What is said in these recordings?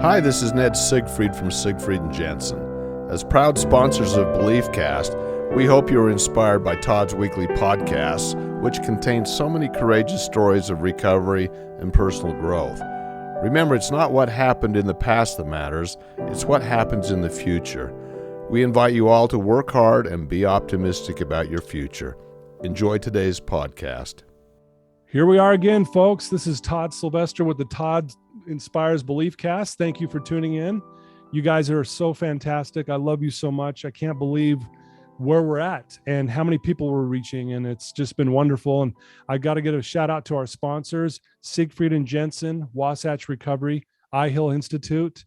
Hi, this is Ned Siegfried from Siegfried and Jensen. As proud sponsors of BeliefCast, we hope you are inspired by Todd's weekly podcasts, which contain so many courageous stories of recovery and personal growth. Remember, it's not what happened in the past that matters, it's what happens in the future. We invite you all to work hard and be optimistic about your future. Enjoy today's podcast. Here we are again, folks. This is Todd Sylvester with the Todd Inspires BeliefCast. Thank you for tuning in. You guys are so fantastic. I love you so much. I can't believe where we're at and how many people we're reaching, and it's just been wonderful. And I got to give a shout out to our sponsors, Siegfried and Jensen, Wasatch Recovery, I Hill Institute,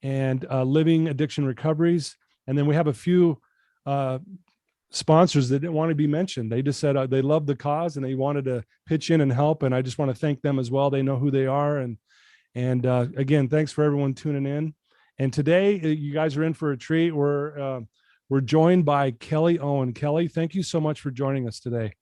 and Living Addiction Recoveries. And then we have a few sponsors that didn't want to be mentioned. They just said they love the cause and they wanted to pitch in and help. And I just want to thank them as well. They know who they are. And again, thanks for everyone tuning in. And today you guys are in for a treat. We're joined by Kelly Owen. Kelly, thank you so much for joining us today.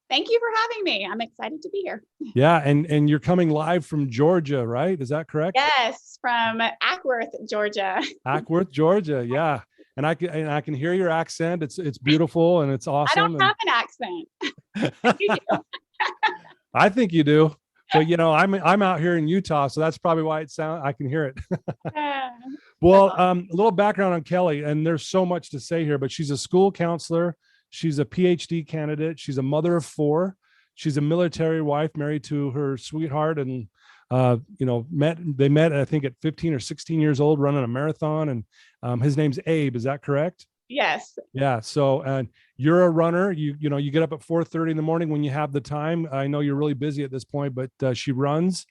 Thank you for having me. I'm excited to be here. Yeah. And you're coming live from Georgia, right? Is that correct? Yes, from Ackworth, Georgia. Ackworth, Georgia. Yeah. And I can hear your accent. It's beautiful and it's awesome. I don't have an accent. You do. I think you do. But I'm out here in Utah, so that's probably why I can hear it. Well, a little background on Kelly, and there's so much to say here, but she's a school counselor. She's a Ph.D. candidate. She's a mother of 4. She's a military wife, married to her sweetheart, and they met I think at 15 or 16 years old, running a marathon. And his name's Abe. Is that correct? Yes. Yeah. So, and you're a runner. You get up at 4:30 in the morning when you have the time. I know you're really busy at this point, but she runs.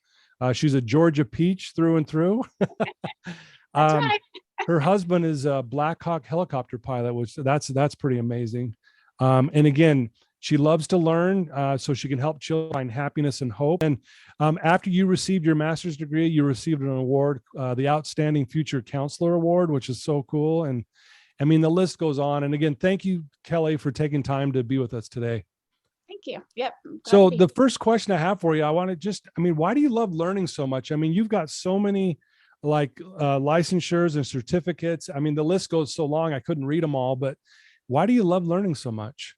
She's a Georgia peach through and through. That's right. Her husband is a Blackhawk helicopter pilot, which that's pretty amazing. And again, she loves to learn, so she can help children find happiness and hope. And after you received your master's degree, you received an award, the Outstanding Future Counselor Award, which is so cool. And I mean, the list goes on. And again, thank you, Kelly, for taking time to be with us today. Thank you. Yep. So the first question I have for you, why do you love learning so much? I mean, you've got so many licensures and certificates. I mean, the list goes so long, I couldn't read them all, but why do you love learning so much?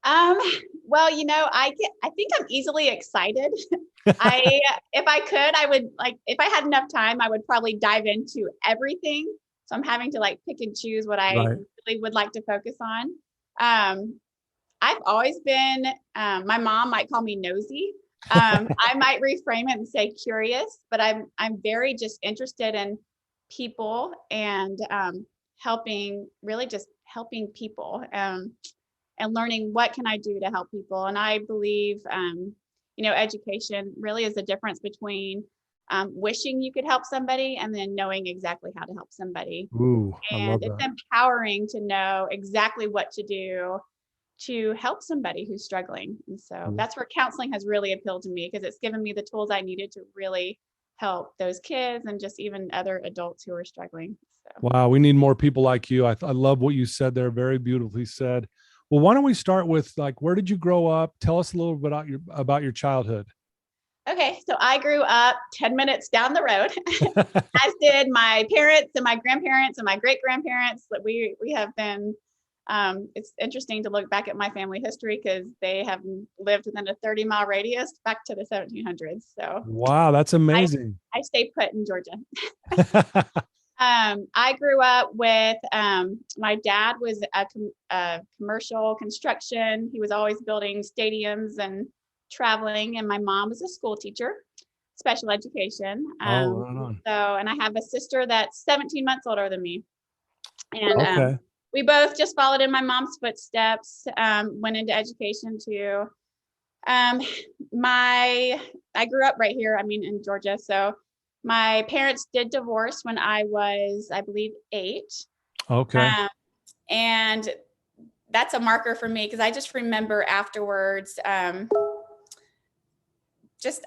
Well, I think I'm easily excited. If I could, I would if I had enough time, I would probably dive into everything. So I'm having to pick and choose what I really would like to focus on. I've always been, my mom might call me nosy. I might reframe it and say curious, but I'm very just interested in people and helping people and learning what can I do to help people. And I believe, education really is the difference between wishing you could help somebody and then knowing exactly how to help somebody. Ooh, and it's empowering to know exactly what to do to help somebody who's struggling. And so that's where counseling has really appealed to me, because it's given me the tools I needed to really help those kids and just even other adults who are struggling. So. Wow, we need more people like you. I love what you said there. Very beautifully said. Well, why don't we start with where did you grow up? Tell us a little bit about your childhood. Okay, so I grew up 10 minutes down the road, as did my parents and my grandparents and my great-grandparents. That we have been, it's interesting to look back at my family history because they have lived within a 30-mile radius back to the 1700s. So wow, that's amazing. I stay put in Georgia. I grew up with, my dad was a commercial construction. He was always building stadiums and traveling, and my mom was a school teacher, special education. And I have a sister that's 17 months older than me. And we both just followed in my mom's footsteps, went into education too. I grew up right here, in Georgia. So my parents did divorce when I was, I believe, 8. Okay. And that's a marker for me because I just remember afterwards,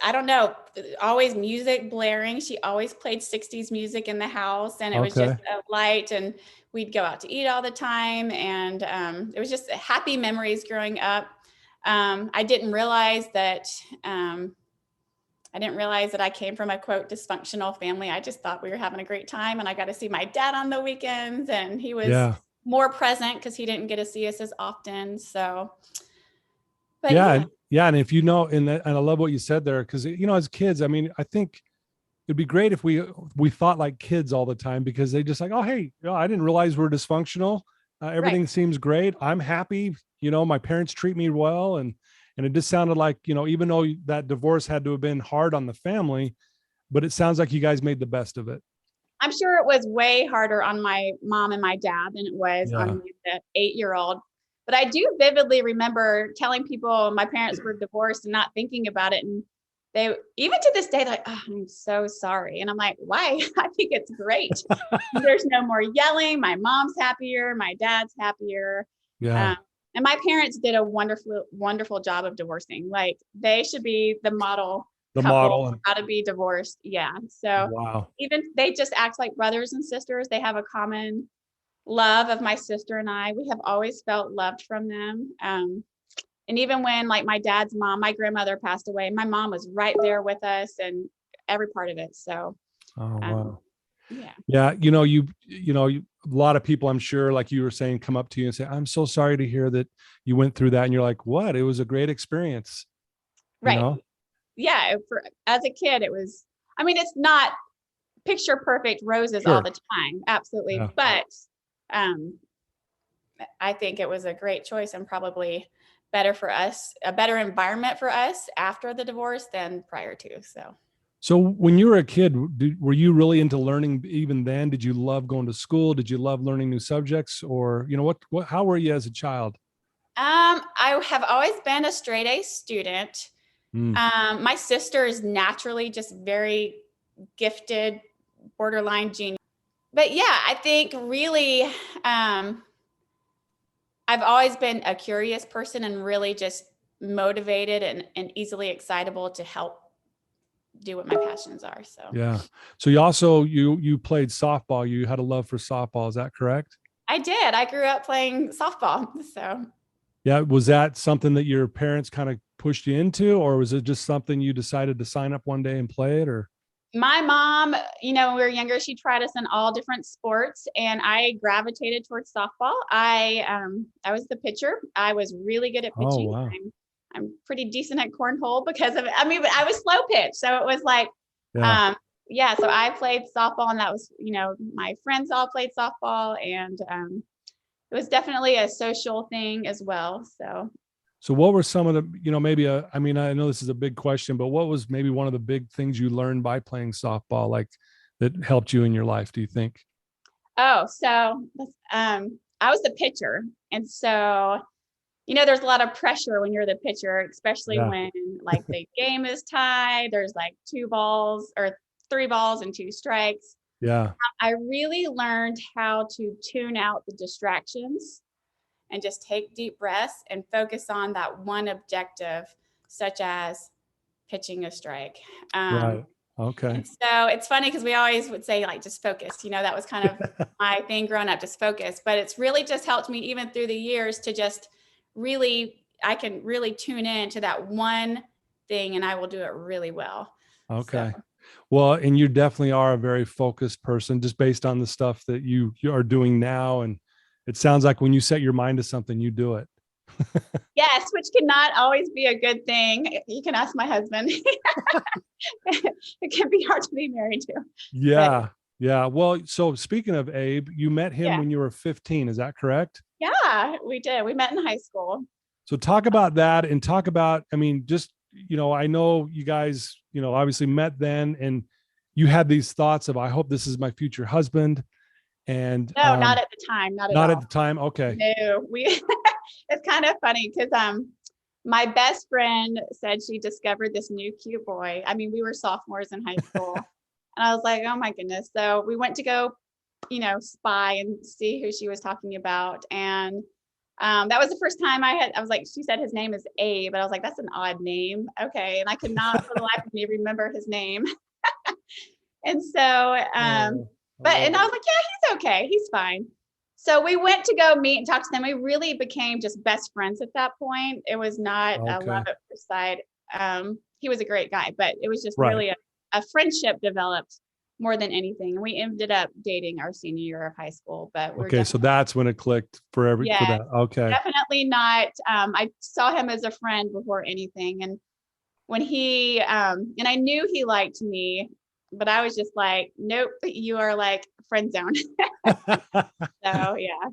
I don't know, always music blaring. She always played 60s music in the house, and it was just a light, and we'd go out to eat all the time. And it was just happy memories growing up. I didn't realize that I didn't realize that I came from a quote dysfunctional family. I just thought we were having a great time, and I got to see my dad on the weekends, and he was Yeah. more present because he didn't get to see us as often. So, but Yeah. yeah, Yeah. And if you know, and I love what you said there, because, you know, as kids, I mean, I think it'd be great if we thought like kids all the time, because they just like, oh, hey, you know, I didn't realize we're dysfunctional. right. Everything seems great. I'm happy. You know, my parents treat me well. And it just sounded like, you know, even though that divorce had to have been hard on the family, but it sounds like you guys made the best of it. I'm sure it was way harder on my mom and my dad than it was Yeah. on me, the 8-year-old. But I do vividly remember telling people my parents were divorced and not thinking about it. And they, even to this day, they're like, oh, I'm so sorry. And I'm like, why? I think it's great. There's no more yelling. My mom's happier. My dad's happier. Yeah. Um, and my parents did a wonderful, wonderful job of divorcing. Like, they should be the model The couple model. for how to be divorced. Yeah. So Wow. even they just act like brothers and sisters. They have a common love of my sister and I. We have always felt loved from them. And even when like my dad's mom, my grandmother passed away, my mom was right there with us and every part of it. So, Oh, wow. yeah. Yeah. A lot of people, I'm sure, like you were saying, come up to you and say, I'm so sorry to hear that you went through that. And you're like, what? It was a great experience, you Right. know? Yeah. As a kid, it was, I mean, it's not picture perfect roses all Sure. the time. Absolutely. Yeah. But I think it was a great choice and probably better for us, a better environment for us after the divorce than prior to. So when you were a kid, were you really into learning even then? Did you love going to school? Did you love learning new subjects? Or, you know, how were you as a child? I have always been a straight A student. Mm. My sister is naturally just very gifted, borderline genius. But yeah, I think really, I've always been a curious person and really just motivated and easily excitable to help do what my passions are. So Yeah. So you played softball. You had a love for softball. Is that correct? I did. I grew up playing softball. So Yeah. Was that something that your parents kind of pushed you into, or was it just something you decided to sign up one day and play it? Or my mom, when we were younger, she tried us in all different sports, and I gravitated towards softball. I was the pitcher. I was really good at oh, pitching. wow. I'm pretty decent at cornhole because of it. I mean, but I was slow pitch, so it was like, Yeah. yeah. So I played softball, and that was, my friends all played softball, and it was definitely a social thing as well. So what were some of the, maybe I mean, I know this is a big question, but what was maybe one of the big things you learned by playing softball, like that helped you in your life, do you think? I was the pitcher, and so there's a lot of pressure when you're the pitcher, especially Yeah. when like the game is tied. There's like 2 balls or 3 balls and 2 strikes. Yeah. I really learned how to tune out the distractions and just take deep breaths and focus on that one objective, such as pitching a strike. Right. Okay. And so it's funny because we always would say, like, just focus. That was kind of my thing growing up, just focus. But it's really just helped me even through the years to just I can really tune in to that one thing and I will do it really well. Okay. So, Well, and you definitely are a very focused person just based on the stuff that you are doing now. And it sounds like when you set your mind to something, you do it. yes, which cannot always be a good thing. You can ask my husband. It can be hard to be married to. Yeah. Yeah. Well, so speaking of Abe, you met him Yeah. when you were 15. Is that correct? Yeah, we did. We met in high school. So talk about that and talk about, I mean, just, I know you guys, obviously met then and you had these thoughts of, I hope this is my future husband. And No, not at the time. Not at not all. at the time. Okay. No, it's kind of funny because my best friend said she discovered this new cute boy. I mean, we were sophomores in high school. And I was like, oh my goodness. So we went to go, spy and see who she was talking about. And that was the first time I was like, she said his name is Abe, but I was like, that's an odd name. Okay. And I could not for the life of me remember his name. And so, and I was like, yeah, he's okay. He's fine. So we went to go meet and talk to them. We really became just best friends at that point. It was not a love at first sight. he was a great guy, but it was just Right. really a friendship developed more than anything. And we ended up dating our senior year of high school, but we're Okay. So that's when it clicked for yeah, that. Okay. definitely not. I saw him as a friend before anything. And when he, and I knew he liked me, but I was just like, nope, you are like friend zone. So yeah.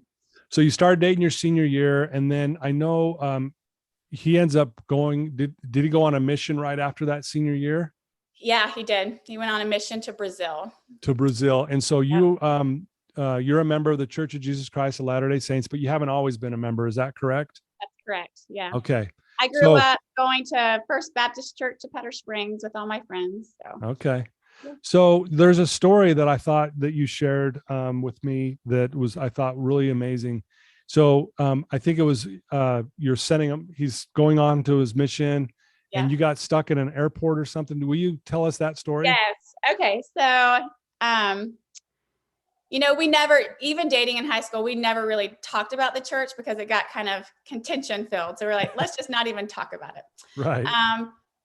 So you started dating your senior year, and then I know he ends up going. Did he go on a mission right after that senior year Yeah, he did. He went on a mission to Brazil. to Brazil? And so you're a member of the Church of Jesus Christ of Latter-day Saints, but you haven't always been a member. Is that correct? That's correct. Yeah. Okay. I grew So up going to First Baptist Church of Petter Springs with all my friends. So okay. yeah. So there's a story that I thought that you shared with me that was, I thought, really amazing. So I think it was you're sending him, he's going on to his mission, Yeah. and you got stuck in an airport or something. Will you tell us that story? Yes. Okay. So, we never, even dating in high school, we never really talked about the church because it got kind of contention filled. So we're like, let's just not even talk about it. Right.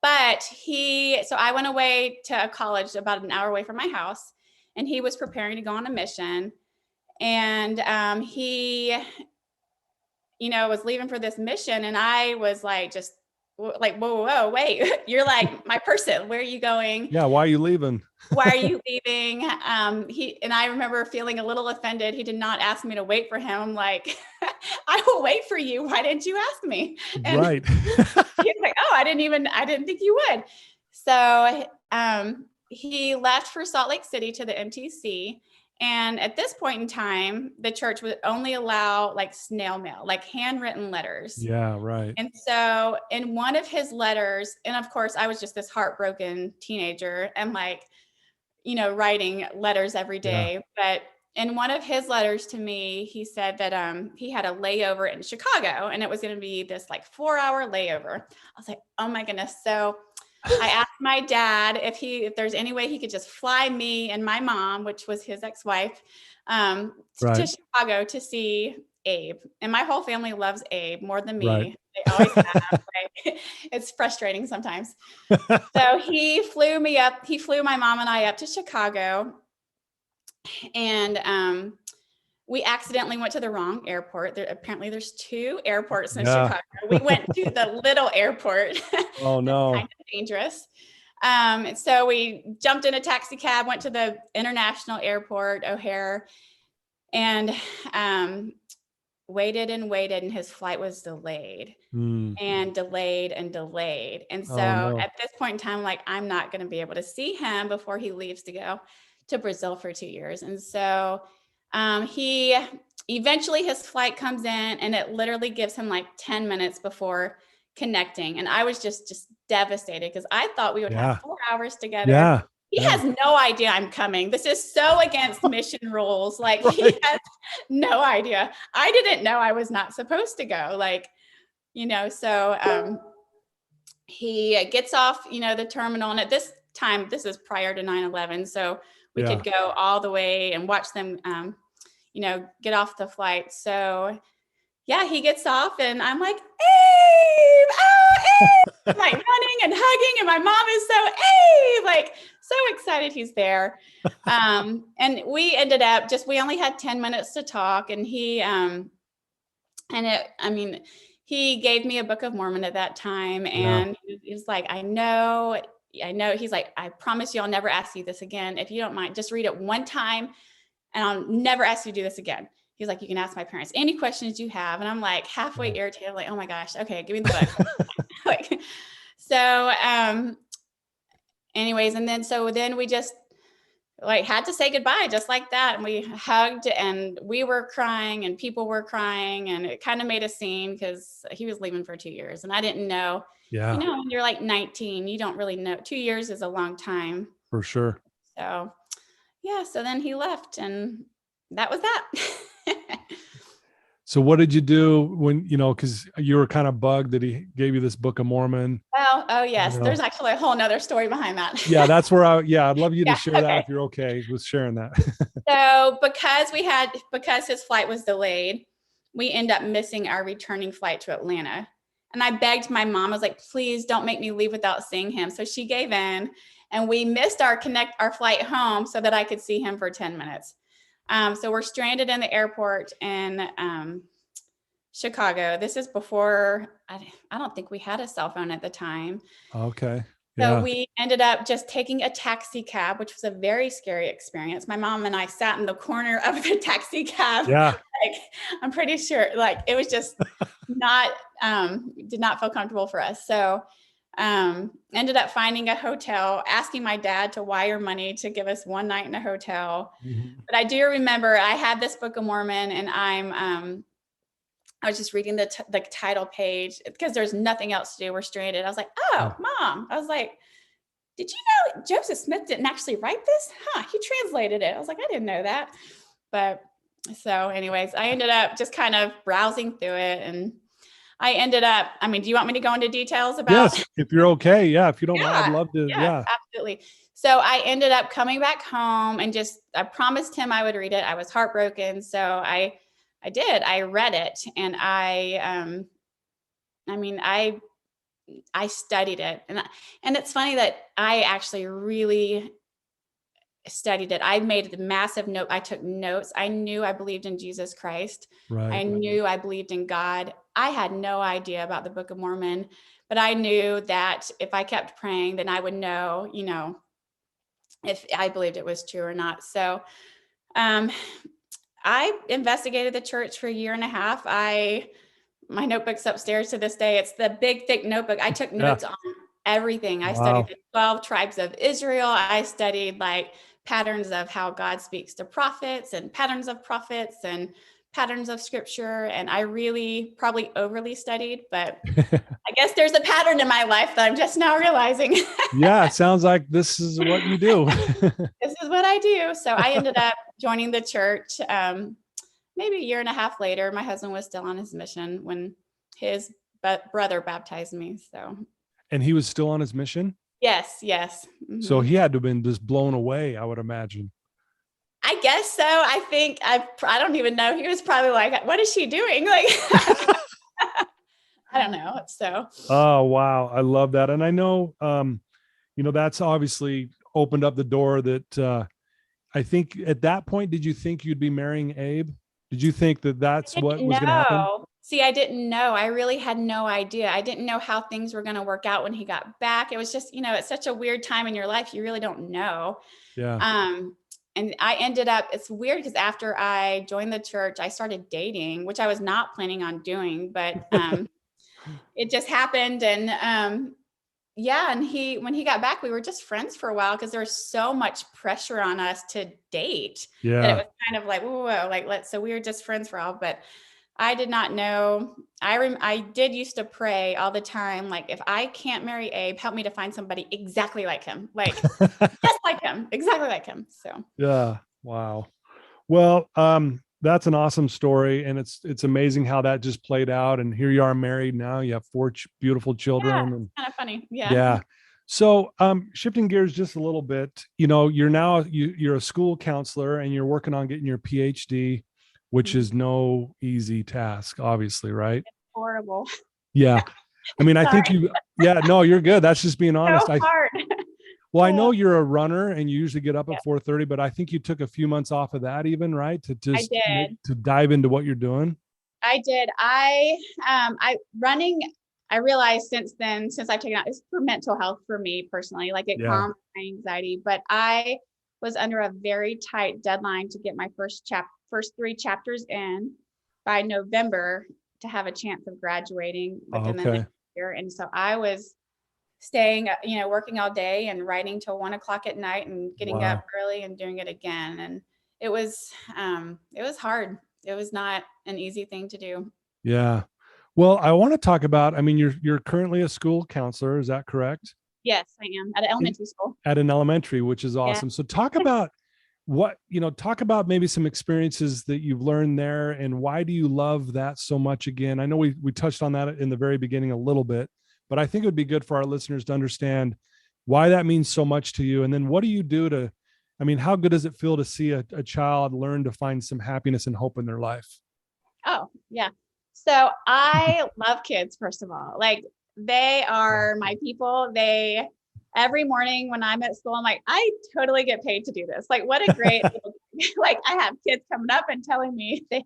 But so I went away to a college about an hour away from my house, and he was preparing to go on a mission. And he, was leaving for this mission. And I was like, just like, whoa, wait, you're like my person. Where are you going? Yeah. Why are you leaving? Why are you leaving? And I remember feeling a little offended. He did not ask me to wait for him. I'm like, I will wait for you. Why didn't you ask me? And Right. he's like, oh, I didn't think you would. So he left for Salt Lake City to the MTC. And at this point in time, the church would only allow like snail mail, like handwritten letters. Yeah. Right. And so in one of his letters, and of course, I was just this heartbroken teenager and like, writing letters every day. But in one of his letters to me, he said that he had a layover in Chicago, and it was going to be this like 4-hour layover. I was like, oh my goodness. So I asked my dad if there's any way he could just fly me and my mom, which was his ex-wife, to Chicago to see Abe. And my whole family loves Abe more than me. Right. They always have. It's frustrating sometimes. So he flew my mom and I up to Chicago, and we accidentally went to the wrong airport. Apparently there's 2 airports in Chicago. We went to the little airport. Oh no. Kind of dangerous. So we jumped in a taxi cab, went to the international airport, O'Hare, and waited and waited, and his flight was delayed and delayed and delayed. And so at this point in time, like, I'm not going to be able to see him before he leaves to go to Brazil for 2 years. And so he eventually, his flight comes in, and it literally gives him like 10 minutes before connecting. And I was just devastated because I thought we would have 4 hours together. Yeah. He has no idea I'm coming. This is so against mission rules. Like, he has no idea. I didn't know I was not supposed to go. Like, so he gets off, the terminal. And at this time, this is prior to 9/11. So we could go all the way and watch them, get off the flight. So yeah, he gets off, and I'm like, Abe, oh, Abe, I'm like running and hugging, and my mom is so, Abe, like so excited he's there. And we ended up we only had 10 minutes to talk, and he gave me a Book of Mormon at that time, and he was like, I know. He's like, I promise you I'll never ask you this again. If you don't mind, just read it one time, and I'll never ask you to do this again. He's like, you can ask my parents any questions you have. And I'm like halfway irritated, like, oh my gosh, okay, give me the book. Anyways, and then we just like had to say goodbye just like that. And we hugged, and we were crying, and people were crying, and it kind of made a scene because he was leaving for 2 years, and I didn't know. Yeah. When you're like 19, you don't really know. 2 years is a long time. For sure. So so then he left, and that was that. So what did you do when, because you were kind of bugged that he gave you this Book of Mormon? Well, oh yes. There's actually a whole nother story behind that. Yeah, that's where I'd love you to share that if you're okay with sharing that. So because his flight was delayed, we end up missing our returning flight to Atlanta. And I begged my mom, I was like, please don't make me leave without seeing him. So she gave in, and we missed our flight home so that I could see him for 10 minutes. So we're stranded in the airport in Chicago. This is before, I don't think we had a cell phone at the time. Okay. So Yeah. we ended up just taking a taxi cab, which was a very scary experience. My mom and I sat in the corner of the taxi cab. Yeah. Like, I'm pretty sure, like, it was just not, did not feel comfortable for us. So ended up finding a hotel, asking my dad to wire money to give us one night in a hotel. Mm-hmm. But I do remember I had this Book of Mormon, and I was just reading the title page because there's nothing else to do. We're stranded. I was like, oh, Mom. I was like, did you know Joseph Smith didn't actually write this? He translated it. I was like, I didn't know that. But so anyways, I ended up just kind of browsing through it, and I ended up, I mean, do you want me to go into details about? Yes, if you're okay. Yeah. If you don't mind, I'd love to. Yeah. Absolutely. So I ended up coming back home, and I promised him I would read it. I was heartbroken. So I did. I read it, and I studied it, and it's funny that I actually really studied it. I made a massive note. I took notes. I knew I believed in Jesus Christ. Right. I knew I believed in God. I had no idea about the Book of Mormon, but I knew that if I kept praying, then I would know, if I believed it was true or not. So, I investigated the church for a year and a half. My notebook's upstairs to this day. It's the big, thick notebook. I took notes on everything. I studied the 12 tribes of Israel. I studied like patterns of how God speaks to prophets, and patterns of prophets, and patterns of scripture. And I really probably overly studied, but I guess there's a pattern in my life that I'm just now realizing. Yeah. It sounds like this is what you do. This is what I do. So I ended up joining the church. Maybe a year and a half later, my husband was still on his mission when his brother baptized me. So, and he was still on his mission? Yes. Mm-hmm. So he had to have been just blown away, I would imagine. I guess so. I think I don't even know. He was probably like, what is she doing? Like, I don't know. So. Oh, wow. I love that. And I know, that's obviously opened up the door that I think at that point, did you think you'd be marrying Abe? Did you think that that's what was going to happen? See, I didn't know. I really had no idea. I didn't know how things were going to work out when he got back. It was just, it's such a weird time in your life. You really don't know. Yeah. And I ended up, it's weird because after I joined the church, I started dating, which I was not planning on doing, but it just happened. And and when he got back, we were just friends for a while because there was so much pressure on us to date. Yeah. That it was kind of like, whoa, like, so we were just friends for a while, but I did not know. I did used to pray all the time. Like, if I can't marry Abe, help me to find somebody exactly like him, like just like him, exactly like him. So, yeah. Wow. Well, that's an awesome story. And it's amazing how that just played out. And here you are married now. You have 4 beautiful children. Yeah, and kind of funny. Yeah. Yeah. So, shifting gears just a little bit, you're a school counselor and you're working on getting your Ph.D., which is no easy task, obviously, right? It's horrible. Yeah. I mean, I think you're good. That's just being honest. So hard. Well, I know you're a runner and you usually get up at 4:30, but I think you took a few months off of that even, right? To just to dive into what you're doing. I did. Running, I realized since I've taken out, it's for mental health for me personally, like it calms my anxiety, but I was under a very tight deadline to get my first 3 chapters in by November to have a chance of graduating within the next year. And so I was staying, working all day and writing till 1:00 at night and getting up early and doing it again. And it was hard. It was not an easy thing to do. Yeah. Well, I want to talk about, I mean, you're currently a school counselor. Is that correct? Yes, I am at an elementary school. At an elementary, which is awesome. Yeah. So talk about talk about maybe some experiences that you've learned there and why do you love that so much again? I know we touched on that in the very beginning a little bit, but I think it would be good for our listeners to understand why that means so much to you. And then what do you do how good does it feel to see a child learn to find some happiness and hope in their life? Oh, yeah. So I love kids, first of all. Like, they are my people. Every morning when I'm at school, I'm like, I totally get paid to do this. Like, what a great, like, I have kids coming up and telling me they're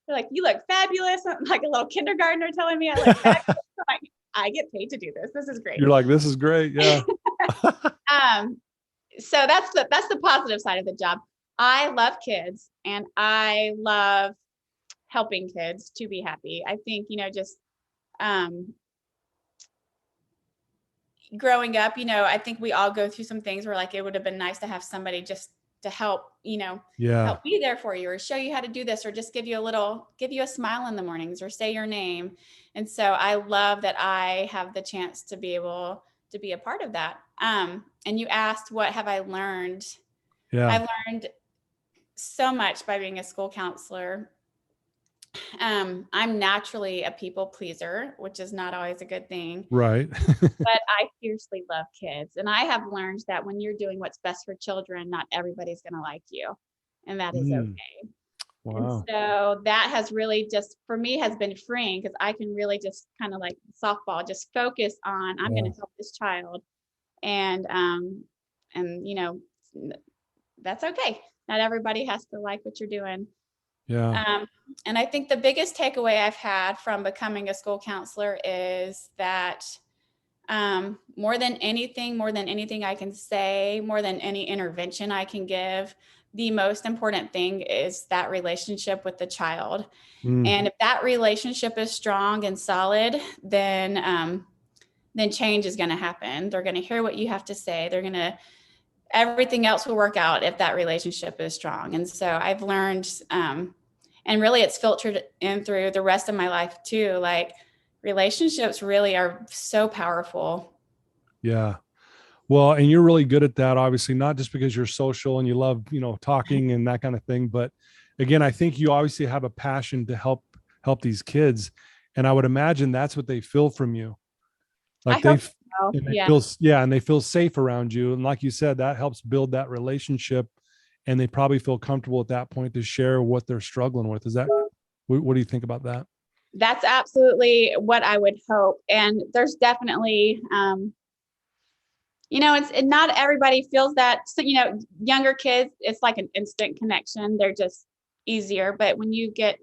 like, you look fabulous. I'm like a little kindergartner telling me I look fabulous. I'm like, I get paid to do this. This is great. You're like, this is great. Yeah. So that's the positive side of the job. I love kids and I love helping kids to be happy. I think, just growing up, I think we all go through some things where like it would have been nice to have somebody just to help, help be there for you or show you how to do this or just give you a smile in the mornings or say your name. And so I love that I have the chance to be able to be a part of that. And you asked, what have I learned? Yeah. I've learned so much by being a school counselor. I'm naturally a people pleaser, which is not always a good thing. Right. But I fiercely love kids. And I have learned that when you're doing what's best for children, not everybody's going to like you. And that is okay. Wow. And so that has really just, for me, has been freeing because I can really just kind of like softball, just focus on, I'm going to help this child. And that's okay. Not everybody has to like what you're doing. Yeah. And I think the biggest takeaway I've had from becoming a school counselor is that more than anything I can say, more than any intervention I can give, the most important thing is that relationship with the child. And if that relationship is strong and solid, then change is going to happen. They're going to hear what you have to say. Everything else will work out if that relationship is strong. And so I've learned, and really it's filtered in through the rest of my life too. Like, relationships really are so powerful. Yeah. Well, and you're really good at that, obviously, not just because you're social and you love, talking and that kind of thing. But again, I think you obviously have a passion to help these kids. And I would imagine that's what they feel from you. Like and they feel safe around you. And like you said, that helps build that relationship. And they probably feel comfortable at that point to share what they're struggling with. What do you think about that? That's absolutely what I would hope. And there's definitely, it's not everybody feels that. So, younger kids, it's like an instant connection. They're just easier. But when you get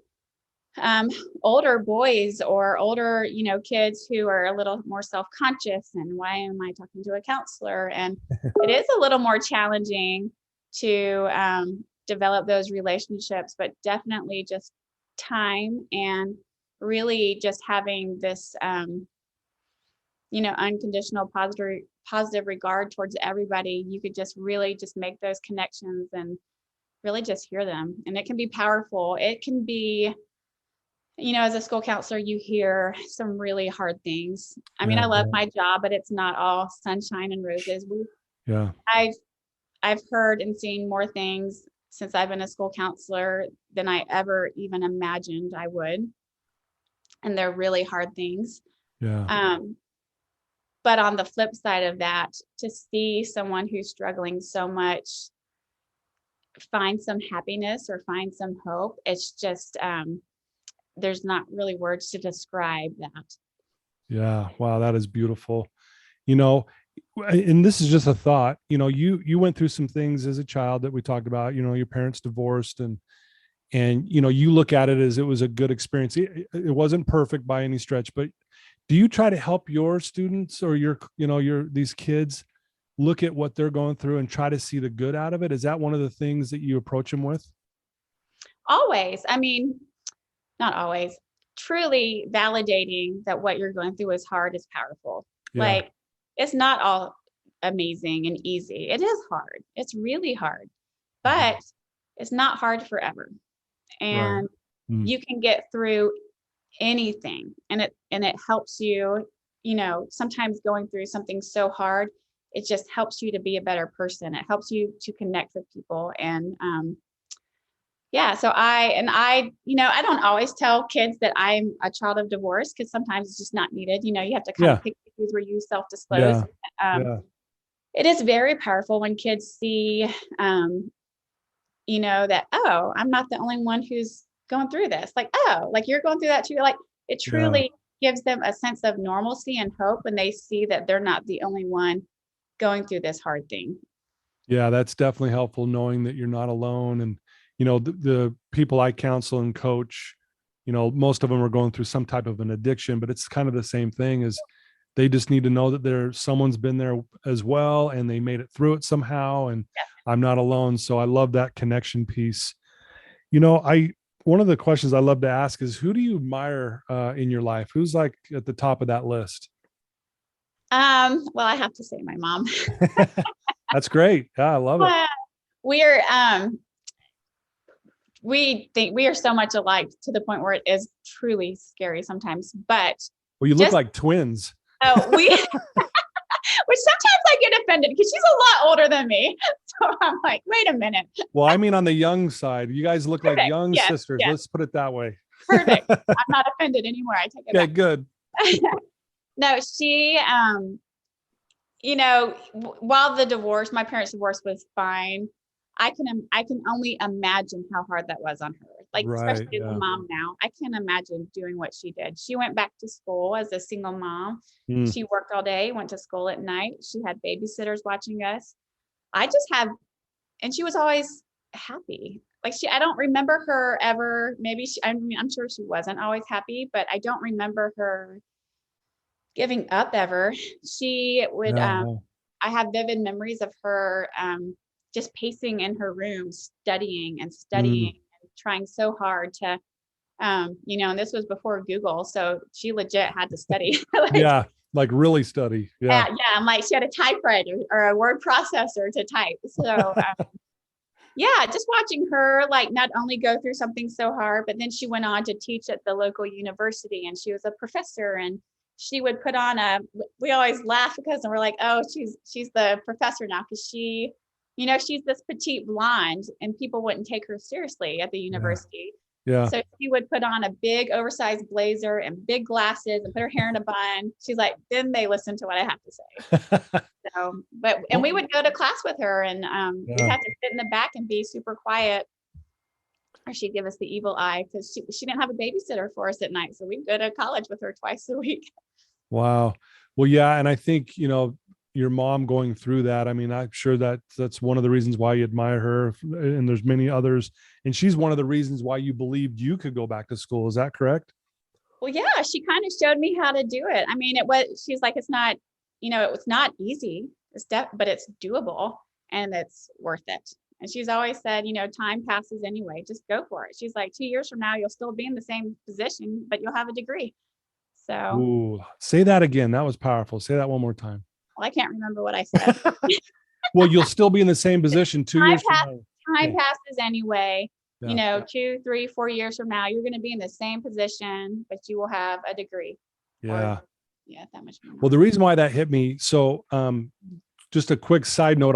older boys or older, kids who are a little more self-conscious and why am I talking to a counselor? And it is a little more challenging to develop those relationships, but definitely just time and really just having this, unconditional positive regard towards everybody. You could just really just make those connections and really just hear them. And it can be powerful. It can be, as a school counselor, you hear some really hard things. I mean, I love my job, but it's not all sunshine and roses. I've heard and seen more things since I've been a school counselor than I ever even imagined I would. And they're really hard things. Yeah. But on the flip side of that, to see someone who's struggling so much find some happiness or find some hope, it's just, there's not really words to describe that. Yeah. Wow. That is beautiful. And this is just a thought, you went through some things as a child that we talked about, your parents divorced and you look at it as it was a good experience. It wasn't perfect by any stretch, but do you try to help your students or these kids look at what they're going through and try to see the good out of it? Is that one of the things that you approach them with? Always. I mean, not always. Truly validating that what you're going through is hard is powerful. Yeah. Like, it's not all amazing and easy. It is hard. It's really hard, but it's not hard forever. And you can get through anything. And it helps you, sometimes going through something so hard, it just helps you to be a better person. It helps you to connect with people. And, so I don't always tell kids that I'm a child of divorce because sometimes it's just not needed. You have to kind of pick issues where you self-disclose. It is very powerful when kids see, that, oh, I'm not the only one who's going through this. Like, oh, like you're going through that too. Like it truly gives them a sense of normalcy and hope when they see that they're not the only one going through this hard thing. Yeah, that's definitely helpful, knowing that you're not alone. And, the people I counsel and coach, most of them are going through some type of an addiction, but it's kind of the same thing. Is they just need to know that someone's been there as well, and they made it through it somehow, and I'm not alone. So I love that connection piece. One of the questions I love to ask is, who do you admire in your life? Who's like at the top of that list? Well, I have to say my mom. That's great. Yeah, I love it. We're we think we are so much alike to the point where it is truly scary sometimes. But well, you look like twins. Oh, which sometimes I get offended because she's a lot older than me. So I'm like, wait a minute. Well, I mean, on the young side, you guys look like young sisters. Yes. Let's put it that way. Perfect. I'm not offended anymore. I take it back. Good. No, she, while my parents' divorce was fine, I can only imagine how hard that was on her. Like, especially as a mom now, I can't imagine doing what she did. She went back to school as a single mom. She worked all day, went to school at night. She had babysitters watching us. And she was always happy. Like I don't remember her ever, I'm sure she wasn't always happy, but I don't remember her giving up ever. She would, I have vivid memories of her just pacing in her room, studying and trying so hard to, and this was before Google. So she legit had to study. Like really study. Yeah. I'm like, she had a typewriter or a word processor to type. So just watching her like not only go through something so hard, but then she went on to teach at the local university, and she was a professor, and she would put on we always laugh because we're like, oh, she's the professor now, because she's this petite blonde and people wouldn't take her seriously at the university. Yeah. So she would put on a big oversized blazer and big glasses and put her hair in a bun. She's like, then they listen to what I have to say. And we would go to class with her, and we'd have to sit in the back and be super quiet, or she'd give us the evil eye because she didn't have a babysitter for us at night. So we'd go to college with her twice a week. Wow. Well, yeah. And I think, your mom going through that, I mean, I'm sure that's one of the reasons why you admire her, and there's many others. And she's one of the reasons why you believed you could go back to school. Is that correct? Well, yeah, she kind of showed me how to do it. I mean, she's like, it's not, it was not easy, but it's doable and it's worth it. And she's always said, time passes anyway, just go for it. She's like, 2 years from now, you'll still be in the same position, but you'll have a degree. So. Ooh, say that again. That was powerful. Say that one more time. Well, I can't remember what I said. Well, you'll still be in the same position 2 years from now. Time passes anyway. 2, 3, 4 years from now, you're going to be in the same position, but you will have a degree. Yeah. That much more. Well, the reason why that hit me. So, just a quick side note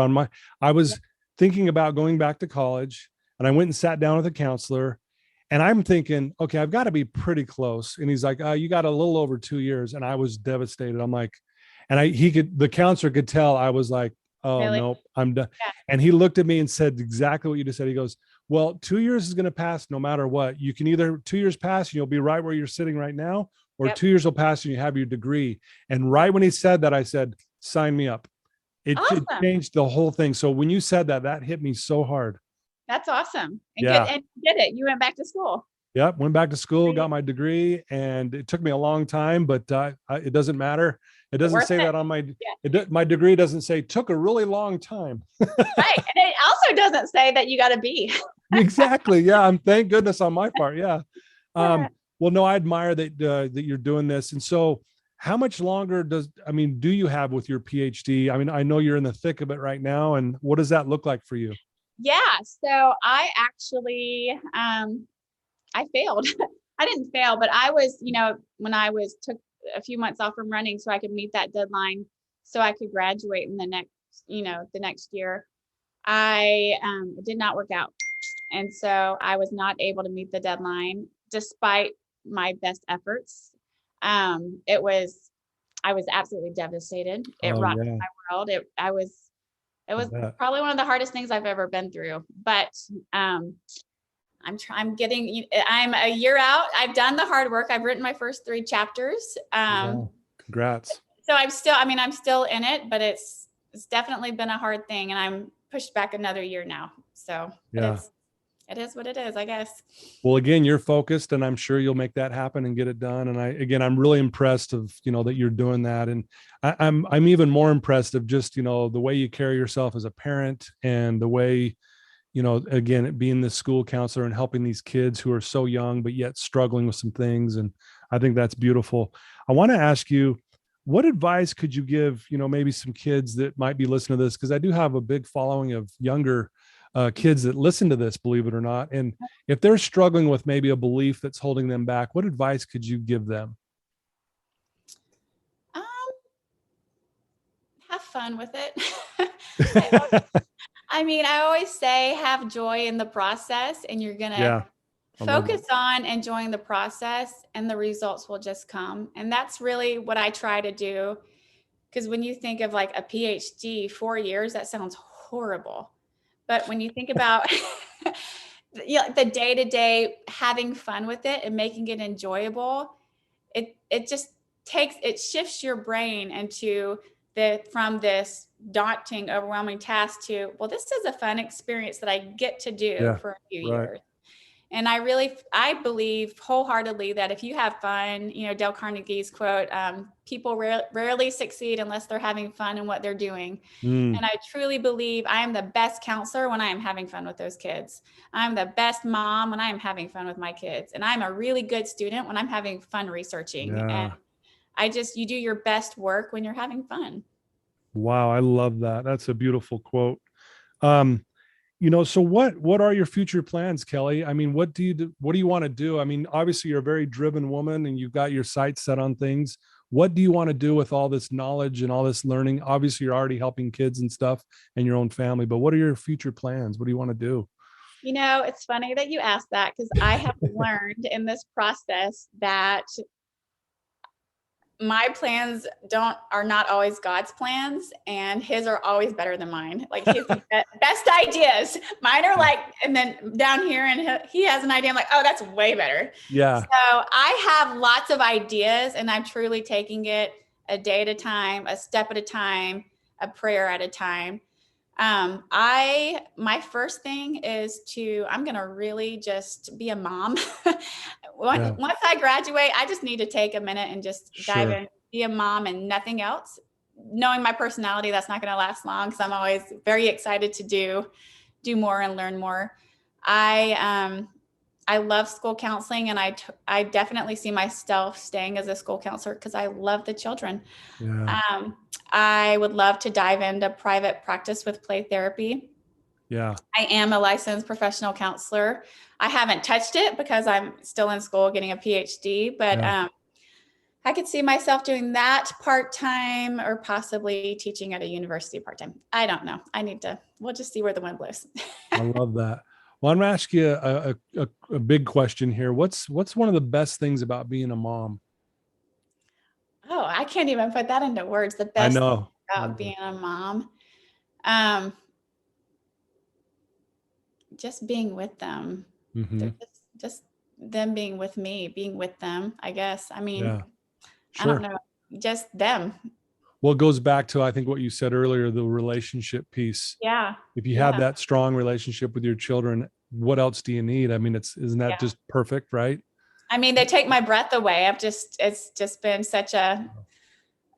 I was thinking about going back to college, and I went and sat down with a counselor, and I'm thinking, okay, I've got to be pretty close. And he's like, you got a little over 2 years. And I was devastated. I'm like, and the counselor could tell I was like, oh, really? Nope, I'm done. Yeah. And he looked at me and said exactly what you just said. He goes, well, 2 years is going to pass no matter what. You can either 2 years pass and you'll be right where you're sitting right now, or 2 years will pass and you have your degree. And right when he said that, I said, sign me up. It changed the whole thing. So when you said that hit me so hard. That's awesome. And and you did it. You went back to school. Yep. Went back to school, got my degrry, and it took me a long time, but it doesn't matter. It doesn't say that on my degree doesn't say took a really long time. Right. And it also doesn't say that you got a B. Exactly. Yeah. Thank goodness on my part. Yeah. Well, no, I admire that you're doing this. And so how much longer do you have with your PhD? I mean, I know you're in the thick of it right now. And what does that look like for you? Yeah. So I actually, I failed. I didn't fail, but I was, when I took a few months off from running so I could meet that deadline, so I could graduate in the next year, it did not work out. And so I was not able to meet the deadline despite my best efforts. I was absolutely devastated. It rocked my world. It was probably one of the hardest things I've ever been through, but I'm a year out. I've done the hard work. I've written my first 3 chapters. Wow. Congrats. So I'm still in it, but it's definitely been a hard thing, and I'm pushed back another year now. So yeah, it is what it is, I guess. well, again, you're focused, and I'm sure you'll make that happen and get it done. And I'm really impressed of, that you're doing that. And I'm even more impressed of just, the way you carry yourself as a parent, and the way, again, being the school counselor and helping these kids who are so young, but yet struggling with some things. And I think that's beautiful. I want to ask you, what advice could you give, maybe some kids that might be listening to this? Because I do have a big following of younger kids that listen to this, believe it or not. And if they're struggling with maybe a belief that's holding them back, what advice could you give them? Have fun with it. I always say have joy in the process, and you're going to focus on enjoying the process, and the results will just come. And that's really what I try to do. Because when you think of like a PhD, 4 years, that sounds horrible. But when you think about the day-to-day, having fun with it and making it enjoyable, it shifts your brain into from this daunting, overwhelming task to, well, this is a fun experience that I get to do for a few years. And I believe wholeheartedly that if you have fun, Dale Carnegie's quote, people rarely succeed unless they're having fun in what they're doing. And I truly believe I am the best counselor when I am having fun with those kids. I'm the best mom when I am having fun with my kids. And I'm a really good student when I'm having fun researching. And you do your best work when you're having fun. Wow. I love that. That's a beautiful quote. So what are your future plans, Kelly? I mean, what do you want to do? I mean, obviously you're a very driven woman and you've got your sights set on things. What do you want to do with all this knowledge and all this learning? Obviously you're already helping kids and stuff and your own family, but what are your future plans? What do you want to do? It's funny that you asked that, because I have learned in this process that my plans are not always God's plans, and his are always better than mine. Like his best ideas, mine are like, and then down here, and he has an idea. I'm like, oh, that's way better. Yeah. So I have lots of ideas, and I'm truly taking it a day at a time, a step at a time, a prayer at a time. My first thing is I'm going to really just be a mom. Once I graduate, I just need to take a minute and just dive in, be a mom and nothing else. Knowing my personality, that's not going to last long, because I'm always very excited to do more and learn more. I love school counseling, and I definitely see myself staying as a school counselor because I love the children. Yeah. I would love to dive into private practice with play therapy. Yeah. I am a licensed professional counselor. I haven't touched it because I'm still in school getting a Ph.D., but I could see myself doing that part-time, or possibly teaching at a university part-time. I don't know. We'll just see where the wind blows. I love that. Well, I'm going to ask you a big question here. What's one of the best things about being a mom? Oh, I can't even put that into words. The best thing about being a mom, just being with them. Mm-hmm. Just them being with me, being with them, I guess. I mean, Sure. I don't know, just them. Well, it goes back to, I think, what you said earlier, the relationship piece. Yeah. If you have that strong relationship with your children, what else do you need? I mean, isn't that just perfect, right? I mean, they take my breath away. It's just been such an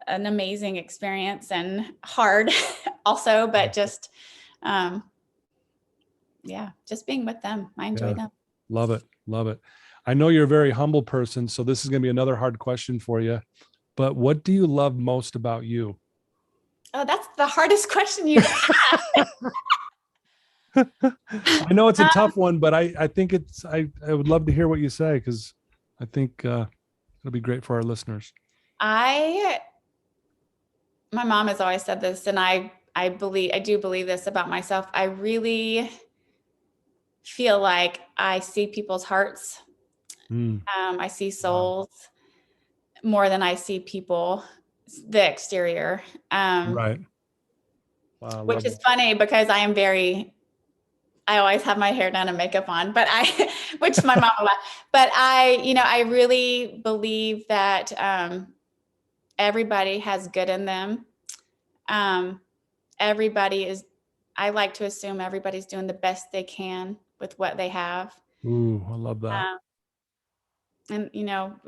amazing experience, and hard also, but just, just being with them. I enjoy them. Love it. Love it. I know you're a very humble person, so this is going to be another hard question for you, but what do you love most about you? Oh, that's the hardest question you've asked. I know it's a tough one, but I think I would love to hear what you say, because I think it'll be great for our listeners. My mom has always said this, and I do believe this about myself. I really feel like I see people's hearts. I see souls more than I see people, the exterior. Right. Wow, which is funny, because I am very I always have my hair done and makeup on, but which my mom will laugh. But I really believe that everybody has good in them. I like to assume everybody's doing the best they can with what they have. Ooh, I love that. And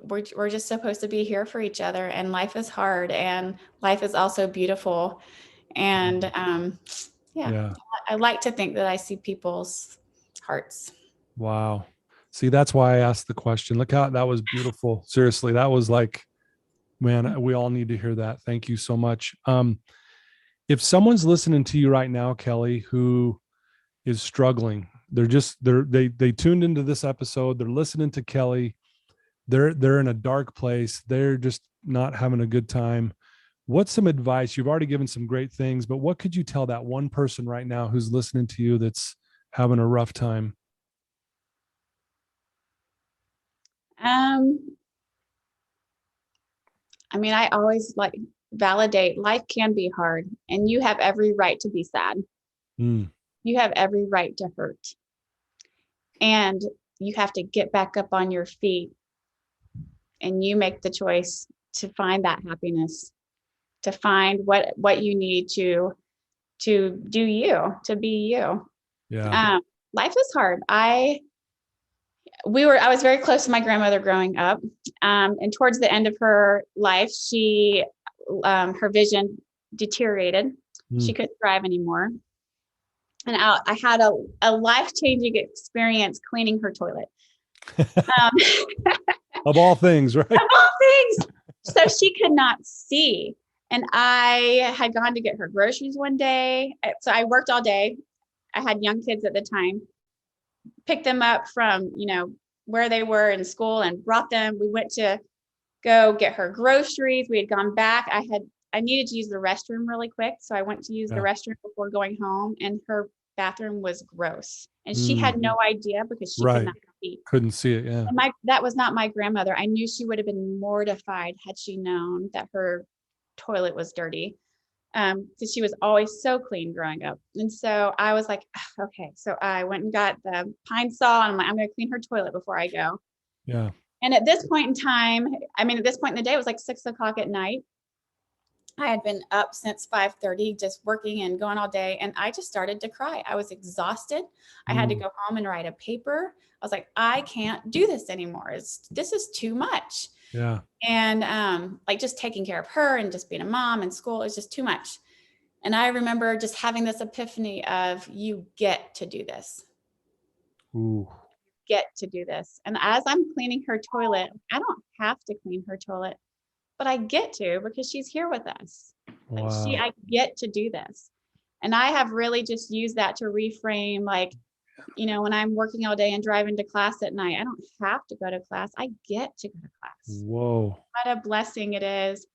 we're just supposed to be here for each other, and life is hard and life is also beautiful. And Yeah. I like to think that I see people's hearts. Wow. See, that's why I asked the question. Look how that was beautiful. Seriously, that was like, man, we all need to hear that. Thank you so much. If someone's listening to you right now, Kelly, who is struggling, they tuned into this episode, they're listening to Kelly, they're in a dark place, they're just not having a good time. What's some advice? You've already given some great things, but what could you tell that one person right now who's listening to you that's having a rough time? I always validate life can be hard, and you have every right to be sad. You have every right to hurt, and you have to get back up on your feet, and you make the choice to find that happiness, to find what you need to do you, to be you. Yeah. Life is hard. I was very close to my grandmother growing up. And towards the end of her life, her vision deteriorated. She couldn't drive anymore. And I had a life-changing experience cleaning her toilet. Of all things, right? Of all things. So she could not see. And I had gone to get her groceries one day. So I worked all day. I had young kids at the time. Picked them up from, where they were in school and brought them. We went to go get her groceries. We had gone back. I needed to use the restroom really quick. So I went to use the restroom before going home, and her bathroom was gross. And she had no idea because she could not see. Couldn't see it. Yeah. And that was not my grandmother. I knew she would have been mortified had she known that her toilet was dirty. Because she was always so clean growing up. And so I was like, okay. So I went and got the pine saw, and I'm going to clean her toilet before I go. Yeah. And at this point in time, at this point in the day, it was like 6:00 at night. I had been up since 5:30, just working and going all day. And I just started to cry. I was exhausted. I had to go home and write a paper. I was like, I can't do this anymore. This is too much. Yeah. And just taking care of her and just being a mom and school is just too much. And I remember just having this epiphany of, you get to do this. Ooh. Get to do this. And as I'm cleaning her toilet, I don't have to clean her toilet, but I get to, because she's here with us. Wow. I get to do this. And I have really just used that to reframe, when I'm working all day and driving to class at night, I don't have to go to class. I get to go to class. Whoa. What a blessing it is.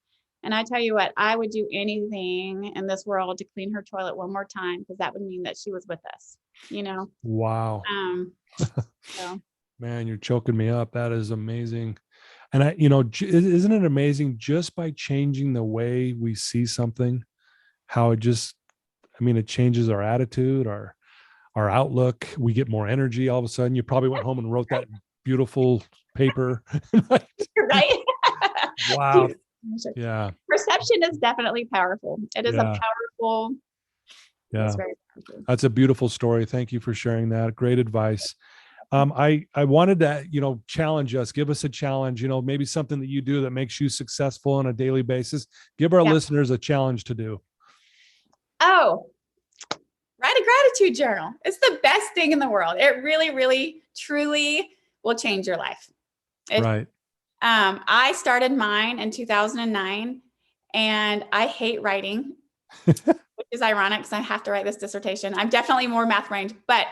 And I tell you what, I would do anything in this world to clean her toilet one more time, because that would mean that she was with us, Wow. So. Man, you're choking me up. That is amazing. And isn't it amazing, just by changing the way we see something, how it changes our attitude, our outlook. We get more energy all of a sudden. You probably went home and wrote that beautiful paper. Right? Wow. Yeah. Perception is definitely powerful. It is a powerful. Yeah. It's very powerful. That's a beautiful story. Thank you for sharing that. Great advice. I wanted to, challenge us, give us a challenge, maybe something that you do that makes you successful on a daily basis. Give our listeners a challenge to do. Oh, write a gratitude journal. It's the best thing in the world. It really, really, truly will change your life. Right. I started mine in 2009, and I hate writing, which is ironic because I have to write this dissertation. I'm definitely more math brained, but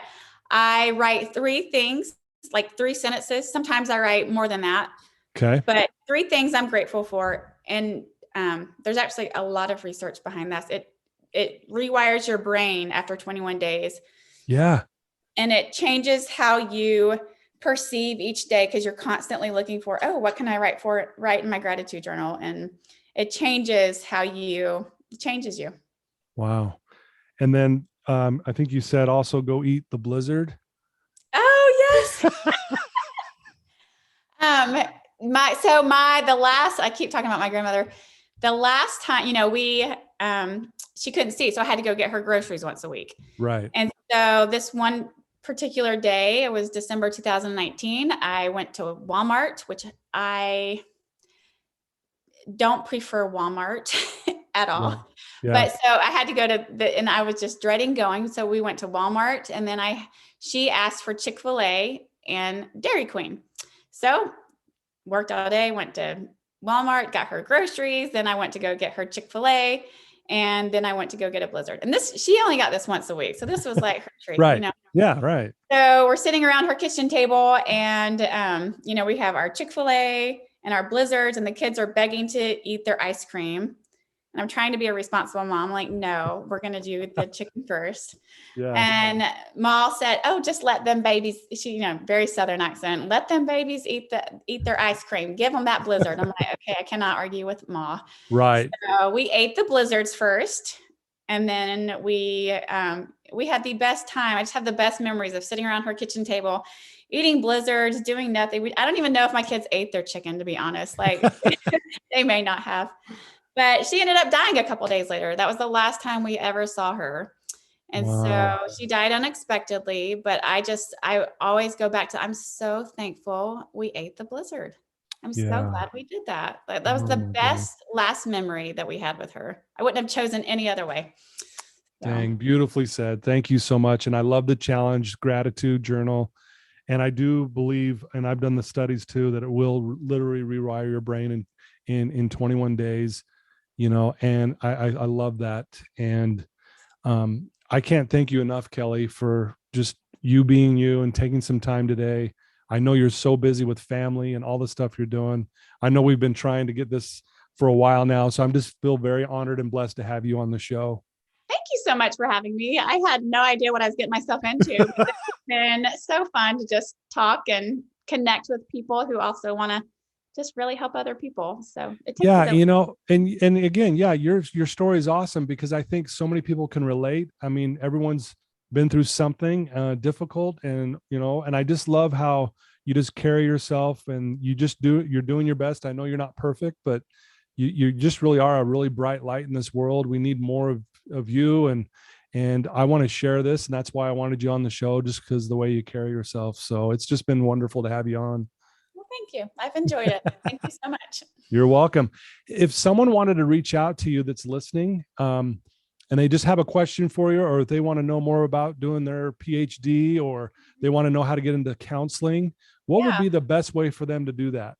I write 3 things, like 3 sentences. Sometimes I write more than that. Okay. But 3 things I'm grateful for. And there's actually a lot of research behind this. It rewires your brain after 21 days. Yeah. And it changes how you perceive each day, because you're constantly looking for, what can I write in my gratitude journal? And it changes it changes you. Wow. And then I think you said also go eat the blizzard. Oh, yes. I keep talking about my grandmother. The last time, she couldn't see, so I had to go get her groceries once a week. Right. And so this one particular day, it was December 2019, I went to Walmart, which I don't prefer Walmart at all. Yeah. But so I had to go and I was just dreading going. So we went to Walmart, and then she asked for Chick-fil-A and Dairy Queen. So worked all day, went to Walmart, got her groceries. Then I went to go get her Chick-fil-A, and then I went to go get a blizzard. And she only got this once a week. So this was like her treat, right. Yeah. Right. So we're sitting around her kitchen table, and, we have our Chick-fil-A and our blizzards, and the kids are begging to eat their ice cream. And I'm trying to be a responsible mom. Like, no, we're going to do the chicken first. Yeah. And Ma said, oh, just let them babies, she, very Southern accent, let them babies eat their ice cream. Give them that blizzard. I'm like, okay, I cannot argue with Ma. Right. So we ate the blizzards first. And then we had the best time. I just have the best memories of sitting around her kitchen table, eating blizzards, doing nothing. I don't even know if my kids ate their chicken, to be honest. Like they may not have. But she ended up dying a couple of days later. That was the last time we ever saw her. And so she died unexpectedly. But I always go back to, I'm so thankful we ate the blizzard. I'm so glad we did that. That was the best last memory that we had with her. I wouldn't have chosen any other way. So. Dang, beautifully said. Thank you so much. And I love the challenge, gratitude journal. And I do believe, and I've done the studies too, that it will literally rewire your brain in 21 days. And I love that. And I can't thank you enough, Kelly, for just you being you and taking some time today. I know you're so busy with family and all the stuff you're doing. I know we've been trying to get this for a while now. So I'm just feel very honored and blessed to have you on the show. Thank you so much for having me. I had no idea what I was getting myself into. But it's been so fun to just talk and connect with people who also want to just really help other people. So it takes and again, your story is awesome because I think so many people can relate. I mean, everyone's been through something difficult, and and I just love how you just carry yourself and you're doing your best. I know you're not perfect, but you just really are a really bright light in this world. We need more of you, and I want to share this, and that's why I wanted you on the show, just because the way you carry yourself. So it's just been wonderful to have you on. Well, thank you. I've enjoyed it. Thank you so much. You're welcome. If someone wanted to reach out to you that's listening, and they just have a question for you, or if they want to know more about doing their Ph.D. or they want to know how to get into counseling, what would be the best way for them to do that?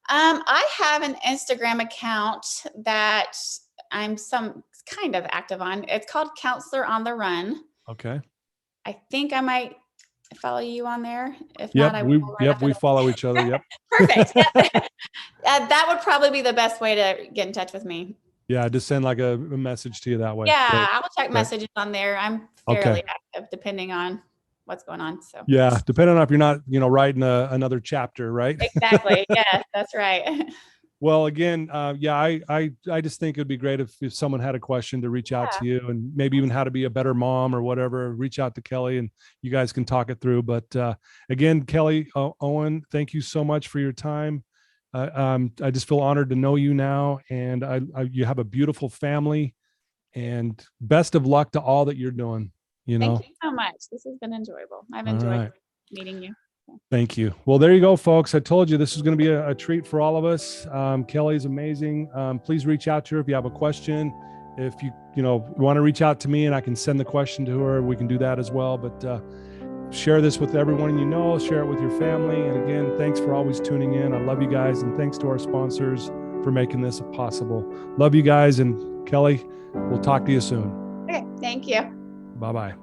I have an Instagram account that I'm some kind of active on. It's called Counselor on the Run. Okay. I think I might follow you on there. If not, I will. We follow each other. Yep. Perfect. That would probably be the best way to get in touch with me. Yeah, just send like a message to you that way. Yeah, Great. I will check messages on there. I'm fairly active depending on what's going on. So yeah, depending on if you're not, writing another chapter, right? Exactly. Yes, that's right. Well, again, I just think it'd be great if someone had a question to reach out to you, and maybe even how to be a better mom or whatever, reach out to Kelly and you guys can talk it through. But again, Kelly, Owen, thank you so much for your time. I just feel honored to know you now, and you have a beautiful family, and best of luck to all that you're doing. Thank you so much. This has been enjoyable. I've enjoyed meeting you. Thank you. Well, there you go, folks. I told you this is going to be a treat for all of us. Kelly's amazing. Please reach out to her if you have a question. If you want to reach out to me and I can send the question to her, we can do that as well. But share this with everyone share it with your family. And again, thanks for always tuning in. I love you guys. And thanks to our sponsors for making this possible. Love you guys. And Kelly, we'll talk to you soon. Okay. Thank you. Bye-bye.